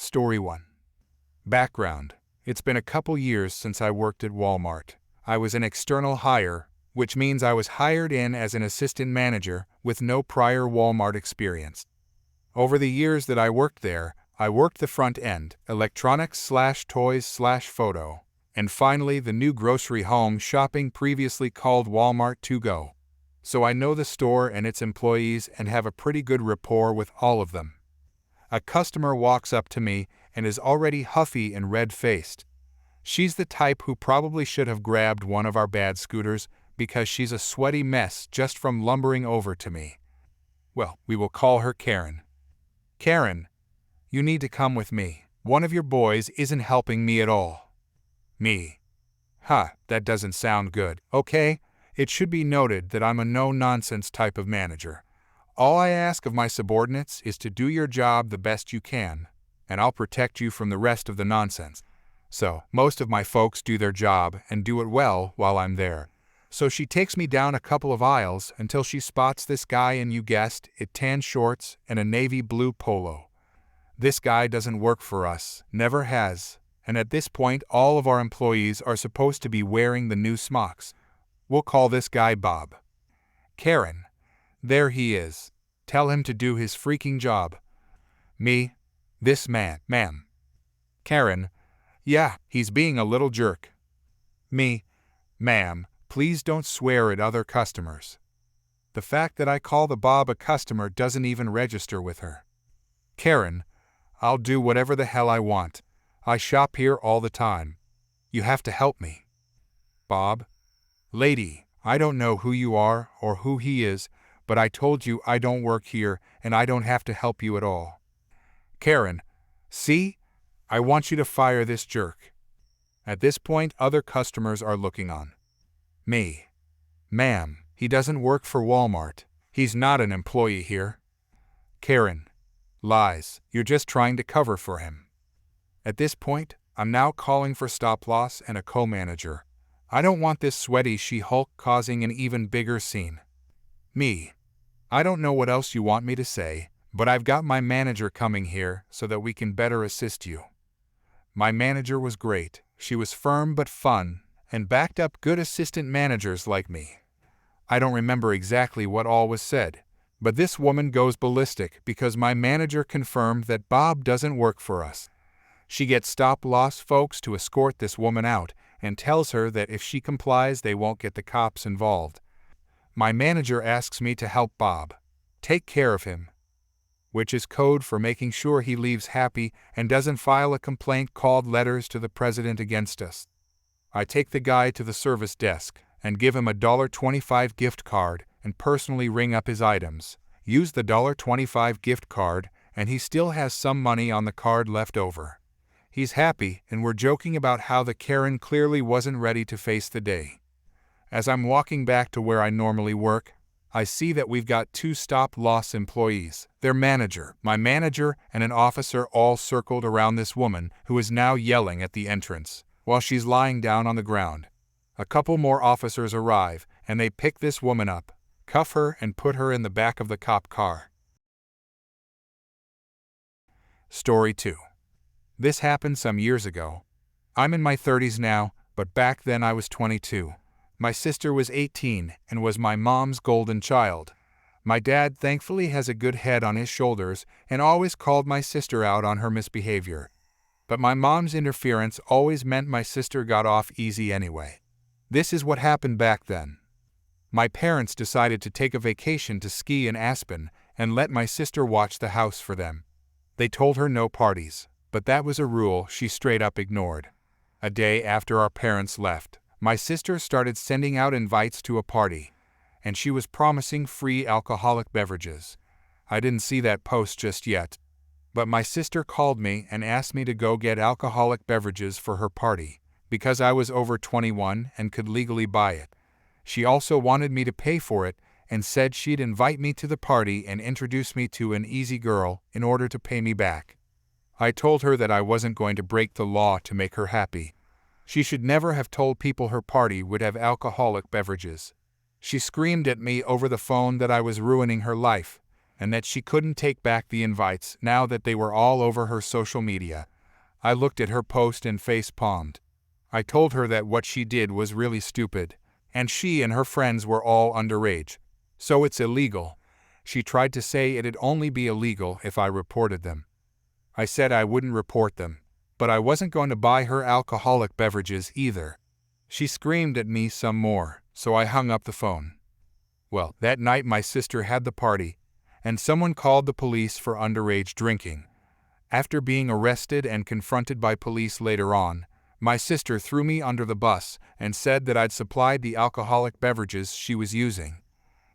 Story 1. Background. It's been a couple years since I worked at Walmart. I was an external hire, which means I was hired in as an assistant manager with no prior Walmart experience. Over the years that I worked there, I worked the front end, electronics/toys/photo, and finally the new grocery home shopping previously called Walmart To Go. So I know the store and its employees and have a pretty good rapport with all of them. A customer walks up to me and is already huffy and red-faced. She's the type who probably should have grabbed one of our bad scooters because she's a sweaty mess just from lumbering over to me. Well, we will call her Karen. Karen, you need to come with me. One of your boys isn't helping me at all. Me. That doesn't sound good. Okay, it should be noted that I'm a no-nonsense type of manager. All I ask of my subordinates is to do your job the best you can, and I'll protect you from the rest of the nonsense. So, most of my folks do their job and do it well while I'm there. So she takes me down a couple of aisles until she spots this guy in, you guessed it, tan shorts and a navy blue polo. This guy doesn't work for us, never has, and at this point all of our employees are supposed to be wearing the new smocks. We'll call this guy Bob. Karen, there he is. Tell him to do his freaking job. Me, this man, ma'am. Karen, yeah, he's being a little jerk. Me, ma'am, please don't swear at other customers. The fact that I call the Bob a customer doesn't even register with her. Karen, I'll do whatever the hell I want. I shop here all the time. You have to help me. Bob, lady, I don't know who you are or who he is, but I told you I don't work here and I don't have to help you at all. Karen, see? I want you to fire this jerk. At this point, other customers are looking on. Me. Ma'am, he doesn't work for Walmart. He's not an employee here. Karen. Lies. You're just trying to cover for him. At this point, I'm now calling for stop loss and a co-manager. I don't want this sweaty She-Hulk causing an even bigger scene. Me. I don't know what else you want me to say, but I've got my manager coming here so that we can better assist you. My manager was great. She was firm but fun, and backed up good assistant managers like me. I don't remember exactly what all was said, but this woman goes ballistic because my manager confirmed that Bob doesn't work for us. She gets stop-loss folks to escort this woman out and tells her that if she complies they won't get the cops involved. My manager asks me to help Bob, take care of him, which is code for making sure he leaves happy and doesn't file a complaint called letters to the president against us. I take the guy to the service desk and give him a $1.25 gift card and personally ring up his items, use the $1.25 gift card, and he still has some money on the card left over. He's happy, and we're joking about how the Karen clearly wasn't ready to face the day. As I'm walking back to where I normally work, I see that we've got two stop-loss employees, their manager, my manager, and an officer all circled around this woman who is now yelling at the entrance, while she's lying down on the ground. A couple more officers arrive, and they pick this woman up, cuff her, and put her in the back of the cop car. Story 2. This happened some years ago. I'm in my 30s now, but back then I was 22. My sister was 18 and was my mom's golden child. My dad thankfully has a good head on his shoulders and always called my sister out on her misbehavior. But my mom's interference always meant my sister got off easy anyway. This is what happened back then. My parents decided to take a vacation to ski in Aspen and let my sister watch the house for them. They told her no parties, but that was a rule she straight up ignored. A day after our parents left, my sister started sending out invites to a party, and she was promising free alcoholic beverages. I didn't see that post just yet, but my sister called me and asked me to go get alcoholic beverages for her party, because I was over 21 and could legally buy it. She also wanted me to pay for it and said she'd invite me to the party and introduce me to an easy girl in order to pay me back. I told her that I wasn't going to break the law to make her happy. She should never have told people her party would have alcoholic beverages. She screamed at me over the phone that I was ruining her life. and that she couldn't take back the invites now that they were all over her social media. I looked at her post and face-palmed. I told her that what she did was really stupid, and she and her friends were all underage, so it's illegal. She tried to say it'd only be illegal if I reported them. I said I wouldn't report them, but I wasn't going to buy her alcoholic beverages either. She screamed at me some more, so I hung up the phone. Well, that night my sister had the party, and someone called the police for underage drinking. After being arrested and confronted by police later on, my sister threw me under the bus and said that I'd supplied the alcoholic beverages she was using.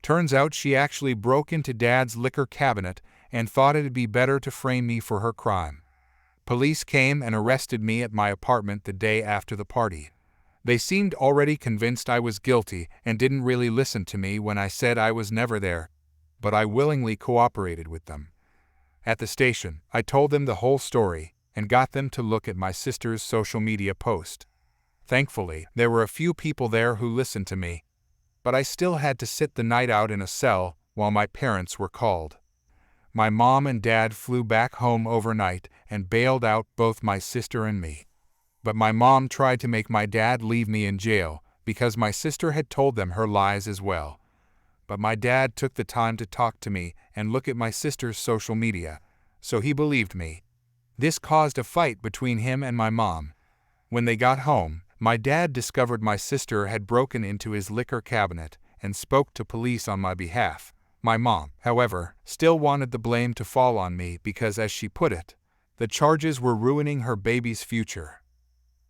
Turns out she actually broke into Dad's liquor cabinet and thought it'd be better to frame me for her crime. Police came and arrested me at my apartment the day after the party. They seemed already convinced I was guilty and didn't really listen to me when I said I was never there, but I willingly cooperated with them. At the station, I told them the whole story and got them to look at my sister's social media post. Thankfully, there were a few people there who listened to me, but I still had to sit the night out in a cell while my parents were called. My mom and dad flew back home overnight and bailed out both my sister and me. But my mom tried to make my dad leave me in jail because my sister had told them her lies as well. But my dad took the time to talk to me and look at my sister's social media, so he believed me. This caused a fight between him and my mom. When they got home, my dad discovered my sister had broken into his liquor cabinet and spoke to police on my behalf. My mom, however, still wanted the blame to fall on me because, as she put it, the charges were ruining her baby's future.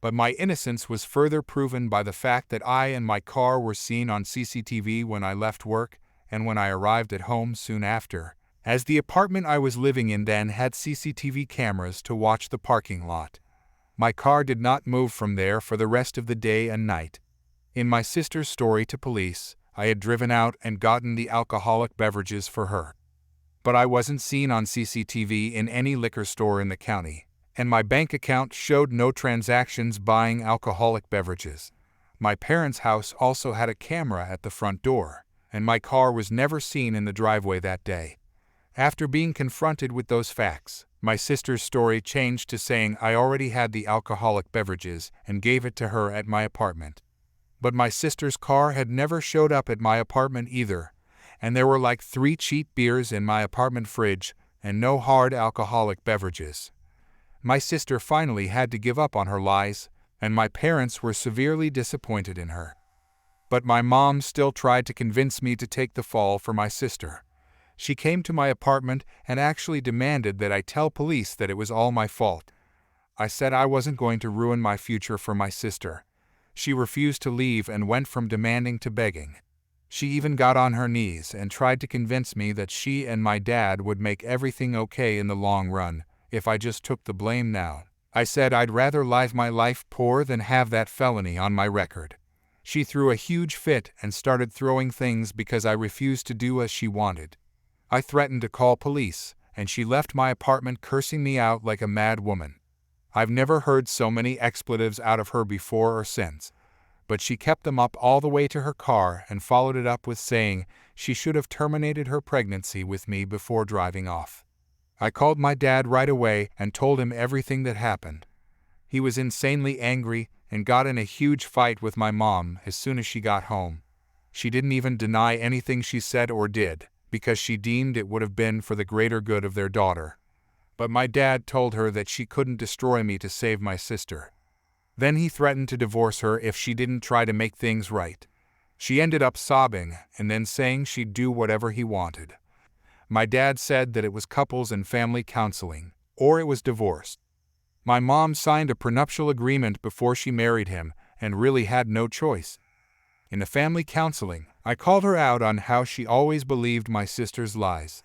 But my innocence was further proven by the fact that I and my car were seen on CCTV when I left work and when I arrived at home soon after, as the apartment I was living in then had CCTV cameras to watch the parking lot. My car did not move from there for the rest of the day and night. In my sister's story to police, I had driven out and gotten the alcoholic beverages for her. But I wasn't seen on CCTV in any liquor store in the county, and my bank account showed no transactions buying alcoholic beverages. My parents' house also had a camera at the front door, and my car was never seen in the driveway that day. After being confronted with those facts, my sister's story changed to saying I already had the alcoholic beverages and gave it to her at my apartment. But my sister's car had never showed up at my apartment either, and there were like 3 cheap beers in my apartment fridge and no hard alcoholic beverages. My sister finally had to give up on her lies, and my parents were severely disappointed in her. But my mom still tried to convince me to take the fall for my sister. She came to my apartment and actually demanded that I tell police that it was all my fault. I said I wasn't going to ruin my future for my sister. She refused to leave and went from demanding to begging. She even got on her knees and tried to convince me that she and my dad would make everything okay in the long run if I just took the blame now. I said I'd rather live my life poor than have that felony on my record. She threw a huge fit and started throwing things because I refused to do as she wanted. I threatened to call police, and she left my apartment cursing me out like a mad woman. I've never heard so many expletives out of her before or since, but she kept them up all the way to her car and followed it up with saying she should have terminated her pregnancy with me before driving off. I called my dad right away and told him everything that happened. He was insanely angry and got in a huge fight with my mom as soon as she got home. She didn't even deny anything she said or did, because she deemed it would have been for the greater good of their daughter. But my dad told her that she couldn't destroy me to save my sister. Then he threatened to divorce her if she didn't try to make things right. She ended up sobbing and then saying she'd do whatever he wanted. My dad said that it was couples and family counseling, or it was divorce. My mom signed a prenuptial agreement before she married him and really had no choice. In the family counseling, I called her out on how she always believed my sister's lies.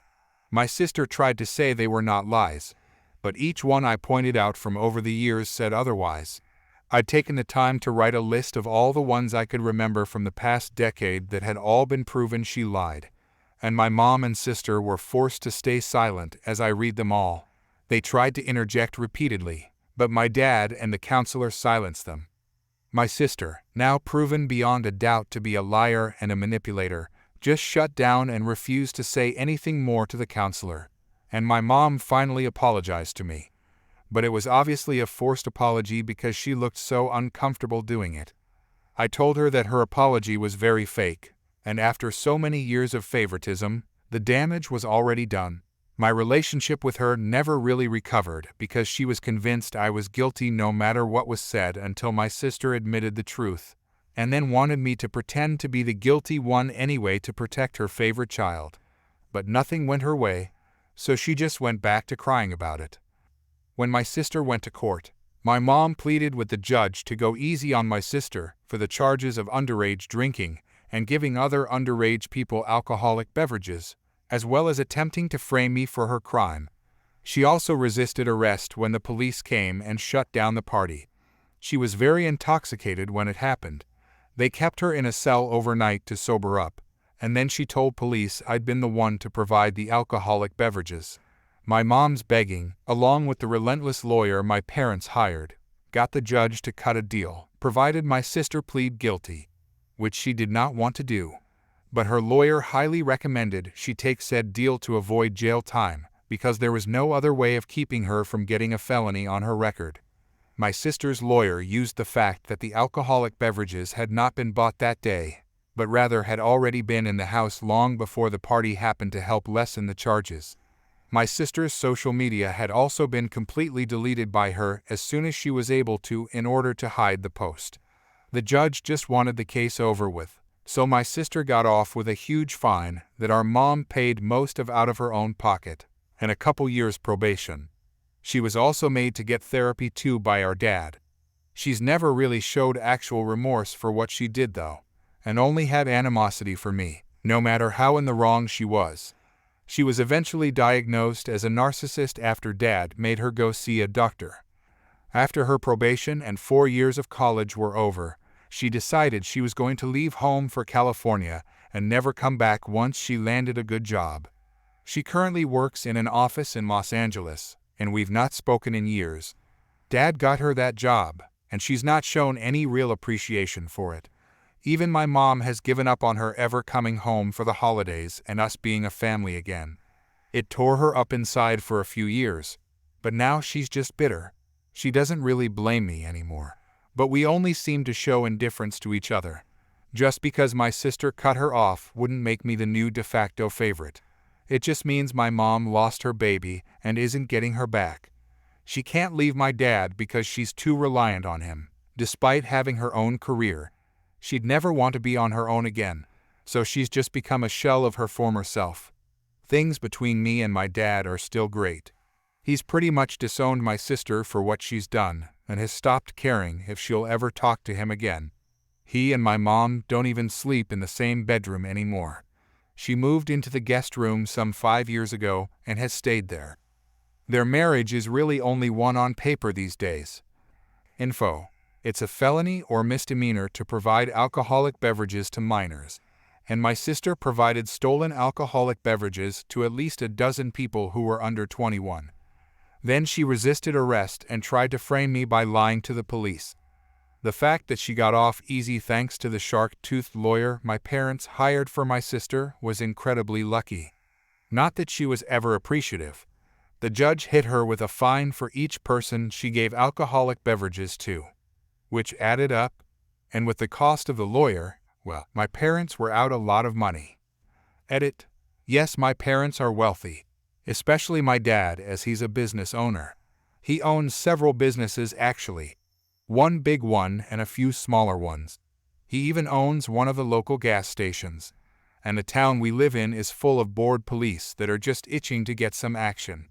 My sister tried to say they were not lies, but each one I pointed out from over the years said otherwise. I'd taken the time to write a list of all the ones I could remember from the past decade that had all been proven she lied, and my mom and sister were forced to stay silent as I read them all. They tried to interject repeatedly, but my dad and the counselor silenced them. My sister, now proven beyond a doubt to be a liar and a manipulator, just shut down and refused to say anything more to the counselor. And my mom finally apologized to me. But it was obviously a forced apology because she looked so uncomfortable doing it. I told her that her apology was very fake, and after so many years of favoritism, the damage was already done. My relationship with her never really recovered because she was convinced I was guilty no matter what was said until my sister admitted the truth, and then wanted me to pretend to be the guilty one anyway to protect her favorite child. But nothing went her way, so she just went back to crying about it. When my sister went to court, my mom pleaded with the judge to go easy on my sister for the charges of underage drinking and giving other underage people alcoholic beverages, as well as attempting to frame me for her crime. She also resisted arrest when the police came and shut down the party. She was very intoxicated when it happened. They kept her in a cell overnight to sober up, and then she told police I'd been the one to provide the alcoholic beverages. My mom's begging, along with the relentless lawyer my parents hired, got the judge to cut a deal, provided my sister plead guilty, which she did not want to do. But her lawyer highly recommended she take said deal to avoid jail time, because there was no other way of keeping her from getting a felony on her record. My sister's lawyer used the fact that the alcoholic beverages had not been bought that day, but rather had already been in the house long before the party happened to help lessen the charges. My sister's social media had also been completely deleted by her as soon as she was able to in order to hide the post. The judge just wanted the case over with, so my sister got off with a huge fine that our mom paid most of out of her own pocket, and a couple years probation. She was also made to get therapy too by our dad. She's never really showed actual remorse for what she did though, and only had animosity for me, no matter how in the wrong she was. She was eventually diagnosed as a narcissist after Dad made her go see a doctor. After her probation and 4 years of college were over, she decided she was going to leave home for California and never come back once she landed a good job. She currently works in an office in Los Angeles, and we've not spoken in years. Dad got her that job, and she's not shown any real appreciation for it. Even my mom has given up on her ever coming home for the holidays and us being a family again. It tore her up inside for a few years, but now she's just bitter. She doesn't really blame me anymore, but we only seem to show indifference to each other. Just because my sister cut her off wouldn't make me the new de facto favorite. It just means my mom lost her baby and isn't getting her back. She can't leave my dad because she's too reliant on him, despite having her own career. She'd never want to be on her own again, so she's just become a shell of her former self. Things between me and my dad are still great. He's pretty much disowned my sister for what she's done and has stopped caring if she'll ever talk to him again. He and my mom don't even sleep in the same bedroom anymore. She moved into the guest room some 5 years ago and has stayed there. Their marriage is really only one on paper these days. Info: it's a felony or misdemeanor to provide alcoholic beverages to minors, and my sister provided stolen alcoholic beverages to at least a dozen people who were under 21. Then she resisted arrest and tried to frame me by lying to the police. The fact that she got off easy thanks to the shark-toothed lawyer my parents hired for my sister was incredibly lucky. Not that she was ever appreciative. The judge hit her with a fine for each person she gave alcoholic beverages to, which added up, and with the cost of the lawyer, well, my parents were out a lot of money. Edit: yes, my parents are wealthy, especially my dad as he's a business owner. He owns several businesses actually, one big one and a few smaller ones. He even owns one of the local gas stations, and the town we live in is full of bored police that are just itching to get some action.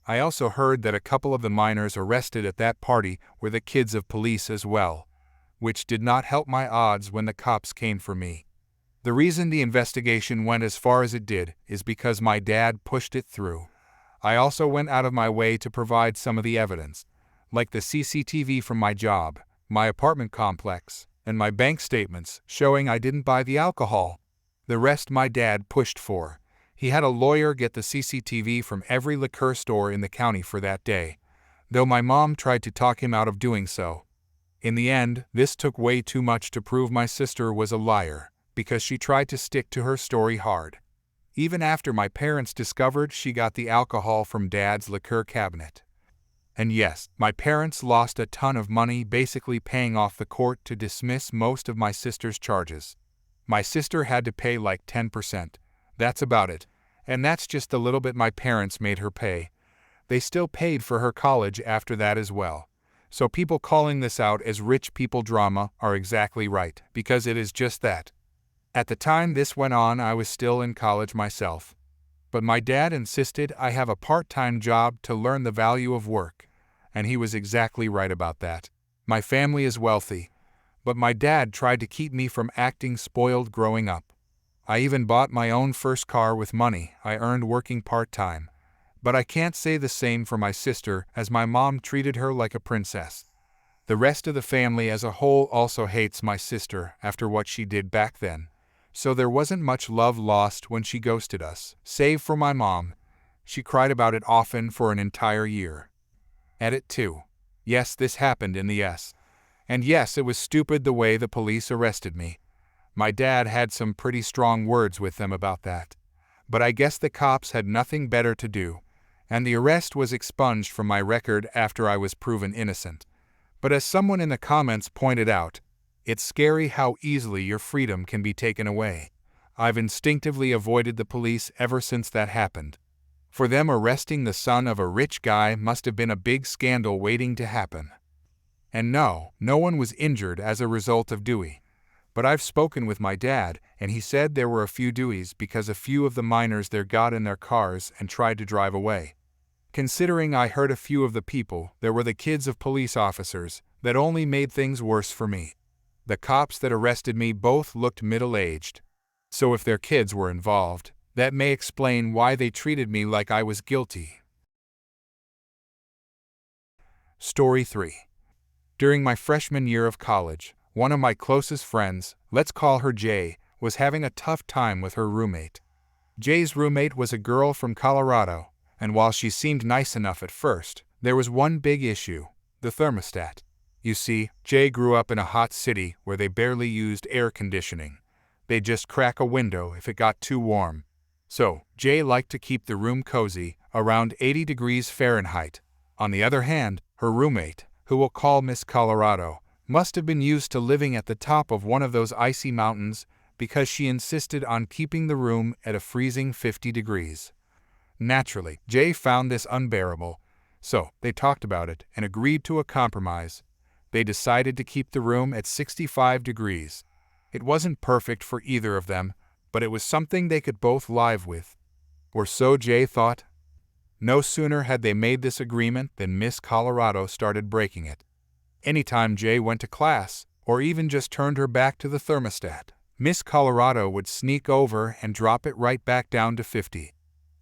I also heard that a couple of the minors arrested at that party were the kids of police as well, which did not help my odds when the cops came for me. The reason the investigation went as far as it did is because my dad pushed it through. I also went out of my way to provide some of the evidence, like the CCTV from my job, my apartment complex, and my bank statements showing I didn't buy the alcohol. The rest my dad pushed for. He had a lawyer get the CCTV from every liquor store in the county for that day, though my mom tried to talk him out of doing so. In the end, this took way too much to prove my sister was a liar, because she tried to stick to her story hard. Even after my parents discovered she got the alcohol from Dad's liquor cabinet. And yes, my parents lost a ton of money basically paying off the court to dismiss most of my sister's charges. My sister had to pay like 10%. That's about it. And that's just the little bit my parents made her pay. They still paid for her college after that as well. So people calling this out as rich people drama are exactly right, because it is just that. At the time this went on, I was still in college myself. But my dad insisted I have a part-time job to learn the value of work, and he was exactly right about that. My family is wealthy, but my dad tried to keep me from acting spoiled growing up. I even bought my own first car with money I earned working part-time. But I can't say the same for my sister, as my mom treated her like a princess. The rest of the family as a whole also hates my sister after what she did back then. So there wasn't much love lost when she ghosted us, save for my mom. She cried about it often for an entire year. Edit 2. Yes, this happened in the S. And yes, it was stupid the way the police arrested me. My dad had some pretty strong words with them about that. But I guess the cops had nothing better to do, and the arrest was expunged from my record after I was proven innocent. But as someone in the comments pointed out, it's scary how easily your freedom can be taken away. I've instinctively avoided the police ever since that happened. For them arresting the son of a rich guy must have been a big scandal waiting to happen. And no one was injured as a result of Dewey. But I've spoken with my dad, and he said there were a few Deweys because a few of the minors there got in their cars and tried to drive away. Considering I heard a few of the people, there were the kids of police officers, that only made things worse for me. The cops that arrested me both looked middle-aged. So if their kids were involved, that may explain why they treated me like I was guilty. Story 3. During my freshman year of college, one of my closest friends, let's call her Jay, was having a tough time with her roommate. Jay's roommate was a girl from Colorado, and while she seemed nice enough at first, there was one big issue: the thermostat. You see, Jay grew up in a hot city where they barely used air conditioning. They'd just crack a window if it got too warm. So, Jay liked to keep the room cozy, around 80 degrees Fahrenheit. On the other hand, her roommate, who we'll call Miss Colorado, must have been used to living at the top of one of those icy mountains because she insisted on keeping the room at a freezing 50 degrees. Naturally, Jay found this unbearable, so they talked about it and agreed to a compromise. They decided to keep the room at 65 degrees. It wasn't perfect for either of them, but it was something they could both live with. Or so Jay thought. No sooner had they made this agreement than Miss Colorado started breaking it. Anytime Jay went to class, or even just turned her back to the thermostat, Miss Colorado would sneak over and drop it right back down to 50.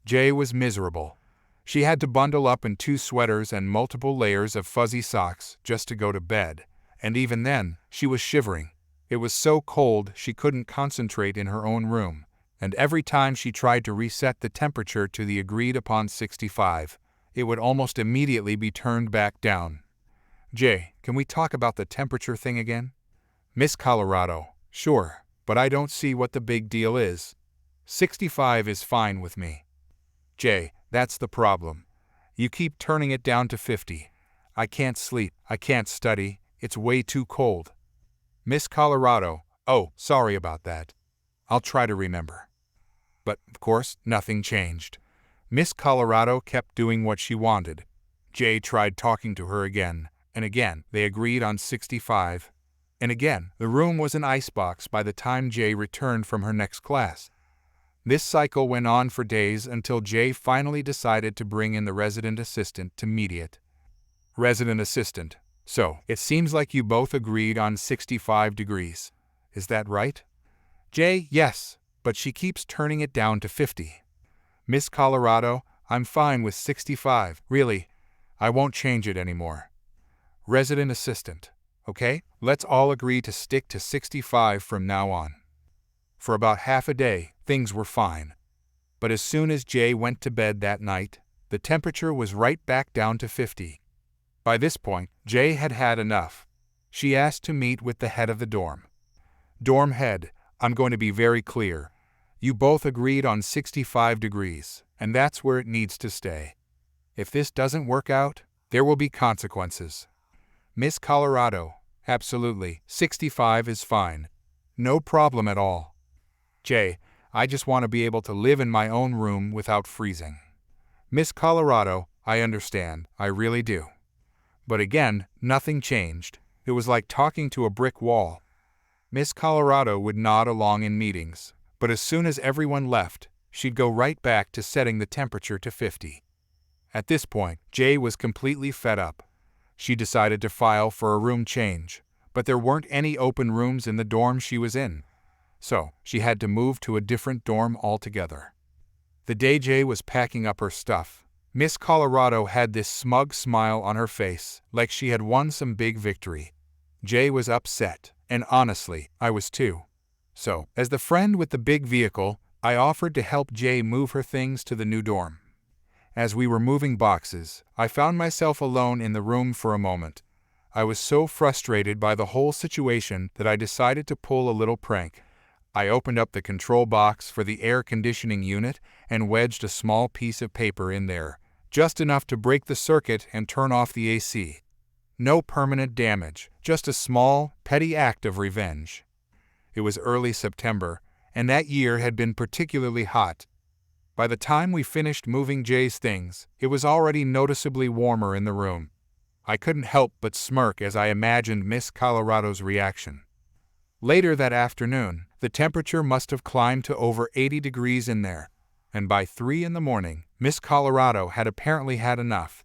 Jay was miserable. She had to bundle up in 2 sweaters and multiple layers of fuzzy socks just to go to bed, and even then, she was shivering. It was so cold she couldn't concentrate in her own room, and every time she tried to reset the temperature to the agreed-upon 65, it would almost immediately be turned back down. Jay, can we talk about the temperature thing again? Miss Colorado, sure, but I don't see what the big deal is. 65 is fine with me. Jay, that's the problem. You keep turning it down to 50. I can't sleep, I can't study, it's way too cold. Miss Colorado, oh, sorry about that. I'll try to remember. But, of course, nothing changed. Miss Colorado kept doing what she wanted. Jay tried talking to her again, and again they agreed on 65. And again, the room was an icebox by the time Jay returned from her next class. This cycle went on for days until Jay finally decided to bring in the resident assistant to mediate. Resident assistant, so it seems like you both agreed on 65 degrees. Is that right? Jay, yes, but she keeps turning it down to 50. Miss Colorado, I'm fine with 65, really. I won't change it anymore. Resident assistant, okay, let's all agree to stick to 65 from now on. For about half a day, things were fine. But as soon as Jay went to bed that night, the temperature was right back down to 50. By this point, Jay had had enough. She asked to meet with the head of the dorm. Dorm head, I'm going to be very clear. You both agreed on 65 degrees, and that's where it needs to stay. If this doesn't work out, there will be consequences. Miss Colorado, absolutely, 65 is fine. No problem at all. Jay, I just want to be able to live in my own room without freezing. Miss Colorado, I understand, I really do. But again, nothing changed. It was like talking to a brick wall. Miss Colorado would nod along in meetings, but as soon as everyone left, she'd go right back to setting the temperature to 50. At this point, Jay was completely fed up. She decided to file for a room change, but there weren't any open rooms in the dorm she was in. So, she had to move to a different dorm altogether. The day Jay was packing up her stuff, Miss Colorado had this smug smile on her face, like she had won some big victory. Jay was upset, and honestly, I was too. So, as the friend with the big vehicle, I offered to help Jay move her things to the new dorm. As we were moving boxes, I found myself alone in the room for a moment. I was so frustrated by the whole situation that I decided to pull a little prank. I opened up the control box for the air conditioning unit and wedged a small piece of paper in there, just enough to break the circuit and turn off the AC. No permanent damage, just a small, petty act of revenge. It was early September, and that year had been particularly hot. By the time we finished moving Jay's things, it was already noticeably warmer in the room. I couldn't help but smirk as I imagined Miss Colorado's reaction. Later that afternoon, the temperature must have climbed to over 80 degrees in there, and by 3 in the morning, Miss Colorado had apparently had enough.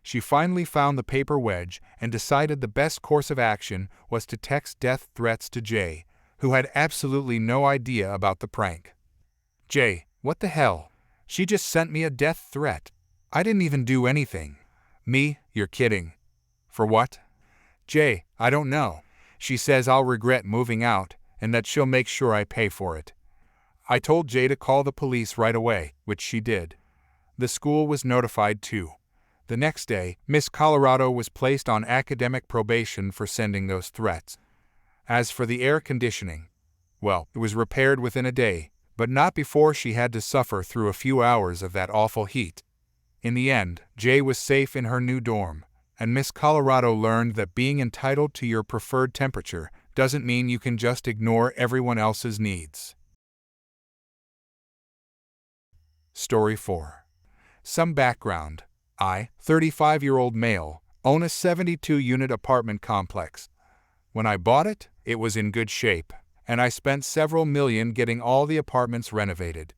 She finally found the paper wedge and decided the best course of action was to text death threats to Jay, who had absolutely no idea about the prank. Jay, what the hell? She just sent me a death threat. I didn't even do anything. Me? You're kidding. For what? Jay, I don't know. She says I'll regret moving out and that she'll make sure I pay for it. I told Jay to call the police right away, which she did. The school was notified too. The next day, Miss Colorado was placed on academic probation for sending those threats. As for the air conditioning, well, it was repaired within a day, but not before she had to suffer through a few hours of that awful heat. In the end, Jay was safe in her new dorm, and Miss Colorado learned that being entitled to your preferred temperature doesn't mean you can just ignore everyone else's needs. Story 4. Some background. I, 35-year-old male, own a 72-unit apartment complex. When I bought it, it was in good shape, and I spent several million getting all the apartments renovated.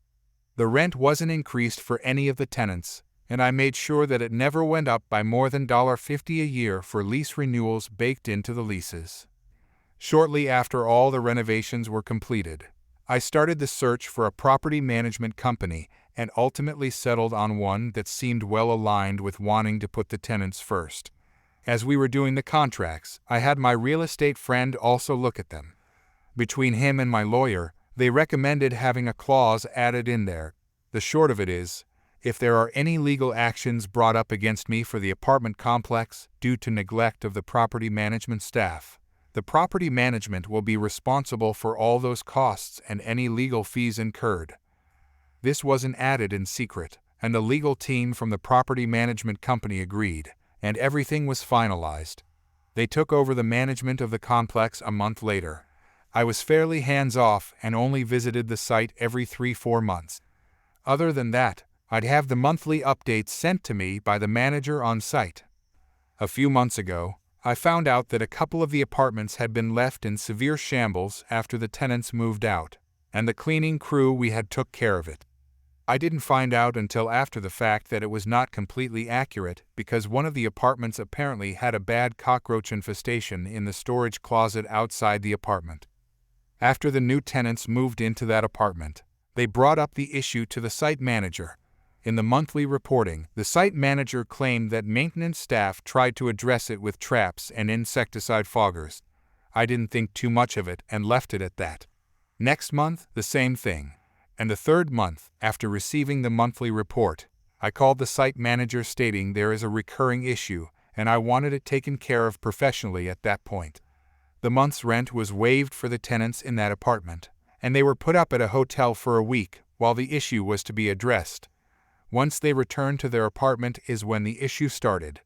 The rent wasn't increased for any of the tenants, and I made sure that it never went up by more than $50 a year for lease renewals baked into the leases. Shortly after all the renovations were completed, I started the search for a property management company and ultimately settled on one that seemed well aligned with wanting to put the tenants first. As we were doing the contracts, I had my real estate friend also look at them. Between him and my lawyer, they recommended having a clause added in there. The short of it is, if there are any legal actions brought up against me for the apartment complex due to neglect of the property management staff, the property management will be responsible for all those costs and any legal fees incurred. This wasn't added in secret, and the legal team from the property management company agreed, and everything was finalized. They took over the management of the complex a month later. I was fairly hands-off and only visited the site every 3-4 months. Other than that, I'd have the monthly updates sent to me by the manager on site. A few months ago, I found out that a couple of the apartments had been left in severe shambles after the tenants moved out, and the cleaning crew we had took care of it. I didn't find out until after the fact that it was not completely accurate because one of the apartments apparently had a bad cockroach infestation in the storage closet outside the apartment. After the new tenants moved into that apartment, they brought up the issue to the site manager. In the monthly reporting, the site manager claimed that maintenance staff tried to address it with traps and insecticide foggers. I didn't think too much of it and left it at that. Next month, the same thing. And the third month, after receiving the monthly report, I called the site manager stating there is a recurring issue and I wanted it taken care of professionally at that point. The month's rent was waived for the tenants in that apartment, and they were put up at a hotel for a week while the issue was to be addressed. Once they returned to their apartment is when the issue started.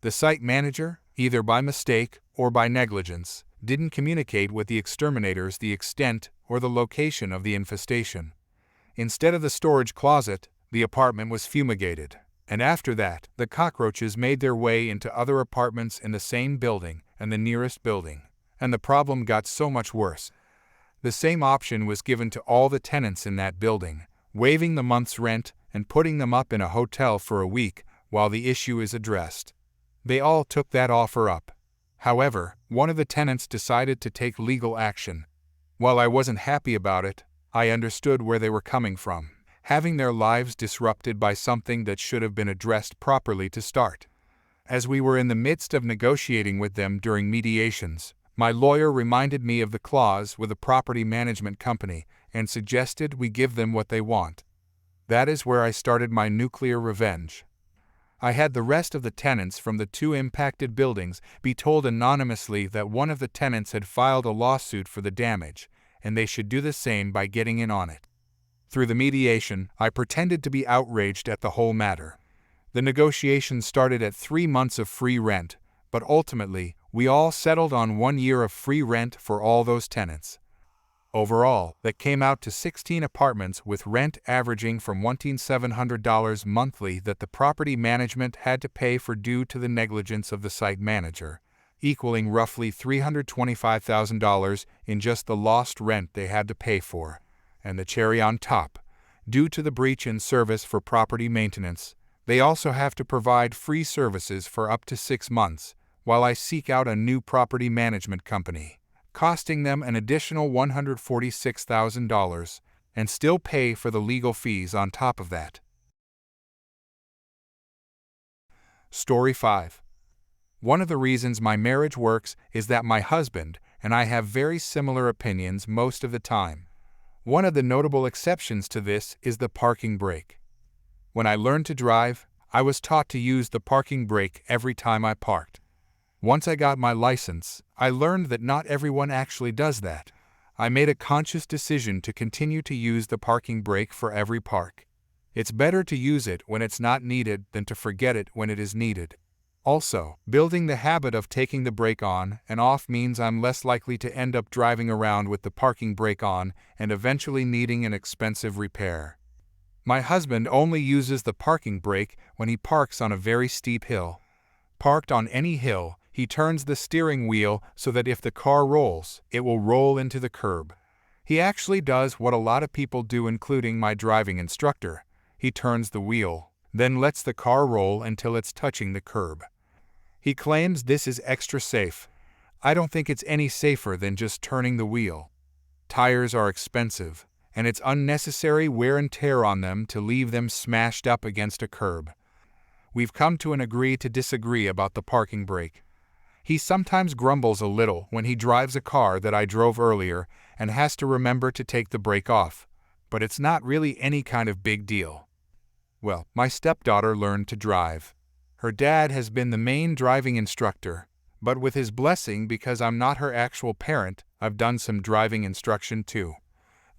The site manager, either by mistake or by negligence, didn't communicate with the exterminators the extent or the location of the infestation. Instead of the storage closet, the apartment was fumigated, and after that, the cockroaches made their way into other apartments in the same building and the nearest building, and the problem got so much worse. The same option was given to all the tenants in that building, waiving the month's rent and putting them up in a hotel for a week while the issue is addressed. They all took that offer up. However, one of the tenants decided to take legal action. While I wasn't happy about it, I understood where they were coming from, having their lives disrupted by something that should have been addressed properly to start. As we were in the midst of negotiating with them during mediations, my lawyer reminded me of the clause with the property management company and suggested we give them what they want. That is where I started my nuclear revenge. I had the rest of the tenants from the 2 impacted buildings be told anonymously that one of the tenants had filed a lawsuit for the damage, and they should do the same by getting in on it. Through the mediation, I pretended to be outraged at the whole matter. The negotiations started at 3 months of free rent, but ultimately, we all settled on 1 year of free rent for all those tenants. Overall, that came out to 16 apartments with rent averaging from $1,700 monthly that the property management had to pay for due to the negligence of the site manager, equaling roughly $325,000 in just the lost rent they had to pay for. And the cherry on top, due to the breach in service for property maintenance, they also have to provide free services for up to 6 months, while I seek out a new property management company, costing them an additional $146,000, and still pay for the legal fees on top of that. Story 5. One of the reasons my marriage works is that my husband and I have very similar opinions most of the time. One of the notable exceptions to this is the parking brake. When I learned to drive, I was taught to use the parking brake every time I parked. Once I got my license, I learned that not everyone actually does that. I made a conscious decision to continue to use the parking brake for every park. It's better to use it when it's not needed than to forget it when it is needed. Also, building the habit of taking the brake on and off means I'm less likely to end up driving around with the parking brake on and eventually needing an expensive repair. My husband only uses the parking brake when he parks on a very steep hill. Parked on any hill, he turns the steering wheel so that if the car rolls, it will roll into the curb. He actually does what a lot of people do, including my driving instructor. He turns the wheel, then lets the car roll until it's touching the curb. He claims this is extra safe. I don't think it's any safer than just turning the wheel. Tires are expensive, and it's unnecessary wear and tear on them to leave them smashed up against a curb. We've come to an agree to disagree about the parking brake. He sometimes grumbles a little when he drives a car that I drove earlier and has to remember to take the brake off, but it's not really any kind of big deal. Well, my stepdaughter learned to drive. Her dad has been the main driving instructor, but with his blessing, because I'm not her actual parent, I've done some driving instruction too.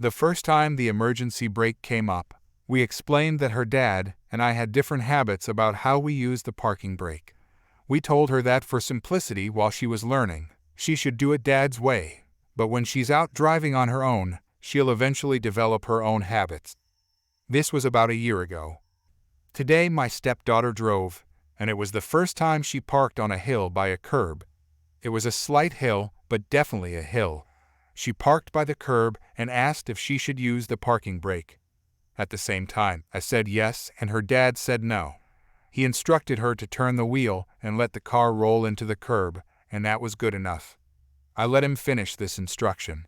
The first time the emergency brake came up, we explained that her dad and I had different habits about how we use the parking brake. We told her that for simplicity while she was learning, she should do it Dad's way, but when she's out driving on her own, she'll eventually develop her own habits. This was about a year ago. Today my stepdaughter drove, and it was the first time she parked on a hill by a curb. It was a slight hill, but definitely a hill. She parked by the curb and asked if she should use the parking brake. At the same time, I said yes, and her dad said no. He instructed her to turn the wheel and let the car roll into the curb, and that was good enough. I let him finish this instruction.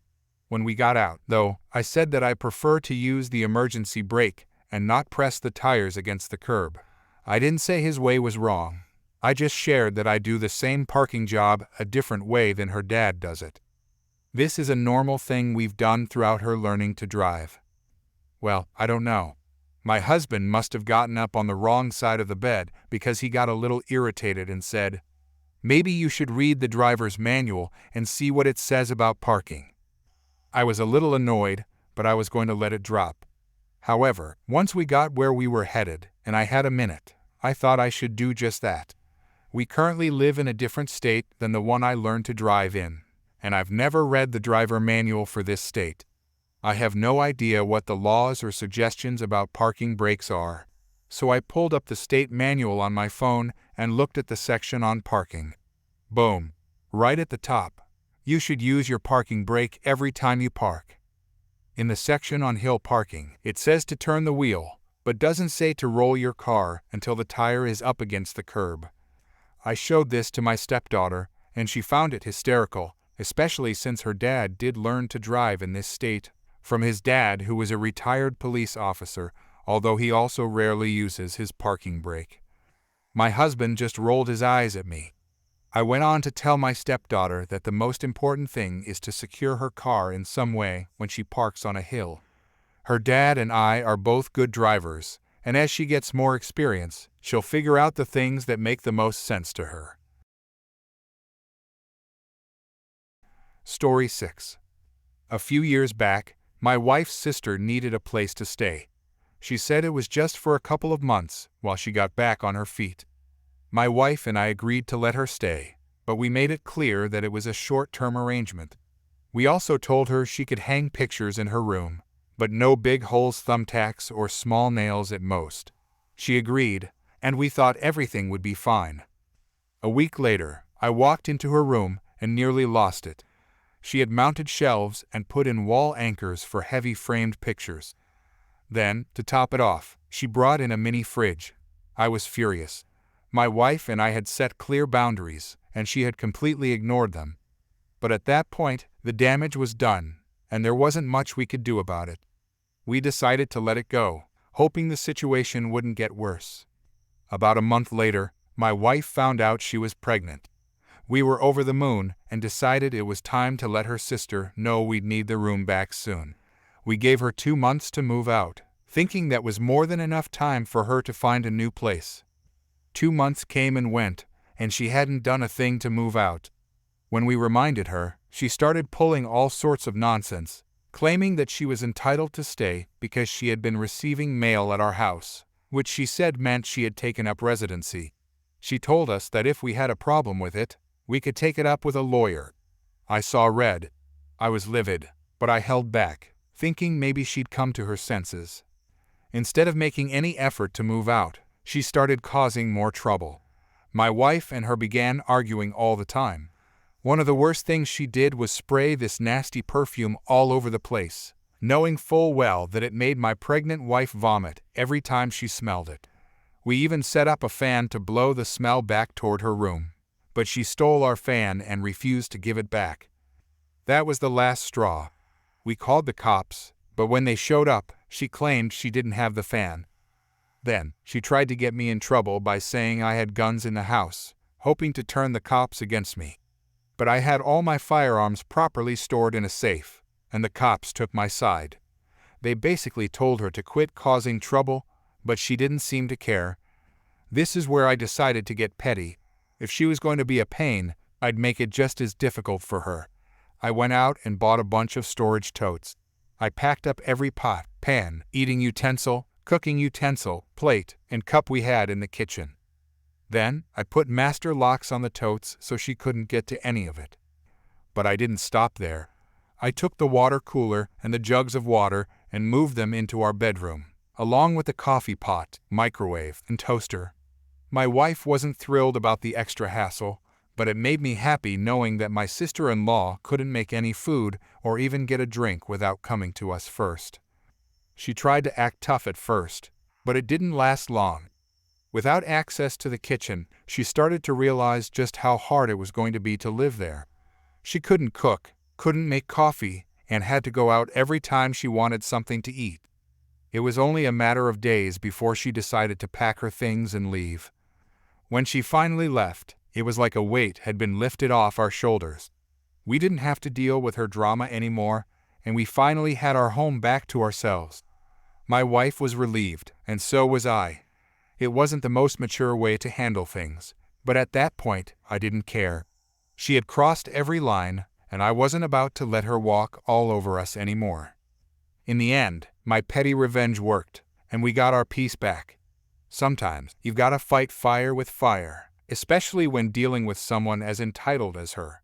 When we got out, though, I said that I prefer to use the emergency brake and not press the tires against the curb. I didn't say his way was wrong. I just shared that I do the same parking job a different way than her dad does it. This is a normal thing we've done throughout her learning to drive. Well, I don't know. My husband must have gotten up on the wrong side of the bed because he got a little irritated and said, "Maybe you should read the driver's manual and see what it says about parking." I was a little annoyed, but I was going to let it drop. However, once we got where we were headed, and I had a minute, I thought I should do just that. We currently live in a different state than the one I learned to drive in, and I've never read the driver manual for this state. I have no idea what the laws or suggestions about parking brakes are, so I pulled up the state manual on my phone and looked at the section on parking. Boom! Right at the top. You should use your parking brake every time you park. In the section on hill parking, it says to turn the wheel, but doesn't say to roll your car until the tire is up against the curb. I showed this to my stepdaughter, and she found it hysterical, especially since her dad did learn to drive in this state from his dad, who was a retired police officer, although he also rarely uses his parking brake. My husband just rolled his eyes at me. I went on to tell my stepdaughter that the most important thing is to secure her car in some way when she parks on a hill. Her dad and I are both good drivers, and as she gets more experience, she'll figure out the things that make the most sense to her. Story 6. A few years back, my wife's sister needed a place to stay. She said it was just for a couple of months while she got back on her feet. My wife and I agreed to let her stay, but we made it clear that it was a short-term arrangement. We also told her she could hang pictures in her room, but no big holes, thumbtacks, or small nails at most. She agreed, and we thought everything would be fine. A week later, I walked into her room and nearly lost it. She had mounted shelves and put in wall anchors for heavy framed pictures. Then, to top it off, she brought in a mini fridge. I was furious. My wife and I had set clear boundaries, and she had completely ignored them. But at that point, the damage was done, and there wasn't much we could do about it. We decided to let it go, hoping the situation wouldn't get worse. About a month later, my wife found out she was pregnant. We were over the moon and decided it was time to let her sister know we'd need the room back soon. We gave her 2 months to move out, thinking that was more than enough time for her to find a new place. 2 months came and went, and she hadn't done a thing to move out. When we reminded her, she started pulling all sorts of nonsense, claiming that she was entitled to stay because she had been receiving mail at our house, which she said meant she had taken up residency. She told us that if we had a problem with it, we could take it up with a lawyer. I saw red. I was livid, but I held back, thinking maybe she'd come to her senses. Instead of making any effort to move out, she started causing more trouble. My wife and her began arguing all the time. One of the worst things she did was spray this nasty perfume all over the place, knowing full well that it made my pregnant wife vomit every time she smelled it. We even set up a fan to blow the smell back toward her room, but she stole our fan and refused to give it back. That was the last straw. We called the cops, but when they showed up, she claimed she didn't have the fan. Then, she tried to get me in trouble by saying I had guns in the house, hoping to turn the cops against me. But I had all my firearms properly stored in a safe, and the cops took my side. They basically told her to quit causing trouble, but she didn't seem to care. This is where I decided to get petty. If she was going to be a pain, I'd make it just as difficult for her. I went out and bought a bunch of storage totes. I packed up every pot, pan, eating utensil, cooking utensil, plate, and cup we had in the kitchen. Then, I put master locks on the totes so she couldn't get to any of it. But I didn't stop there. I took the water cooler and the jugs of water and moved them into our bedroom, along with the coffee pot, microwave, and toaster. My wife wasn't thrilled about the extra hassle, but it made me happy knowing that my sister-in-law couldn't make any food or even get a drink without coming to us first. She tried to act tough at first, but it didn't last long. Without access to the kitchen, she started to realize just how hard it was going to be to live there. She couldn't cook, couldn't make coffee, and had to go out every time she wanted something to eat. It was only a matter of days before she decided to pack her things and leave. When she finally left, it was like a weight had been lifted off our shoulders. We didn't have to deal with her drama anymore, and we finally had our home back to ourselves. My wife was relieved, and so was I. It wasn't the most mature way to handle things, but at that point, I didn't care. She had crossed every line, and I wasn't about to let her walk all over us anymore. In the end, my petty revenge worked, and we got our peace back. Sometimes, you've gotta fight fire with fire, especially when dealing with someone as entitled as her.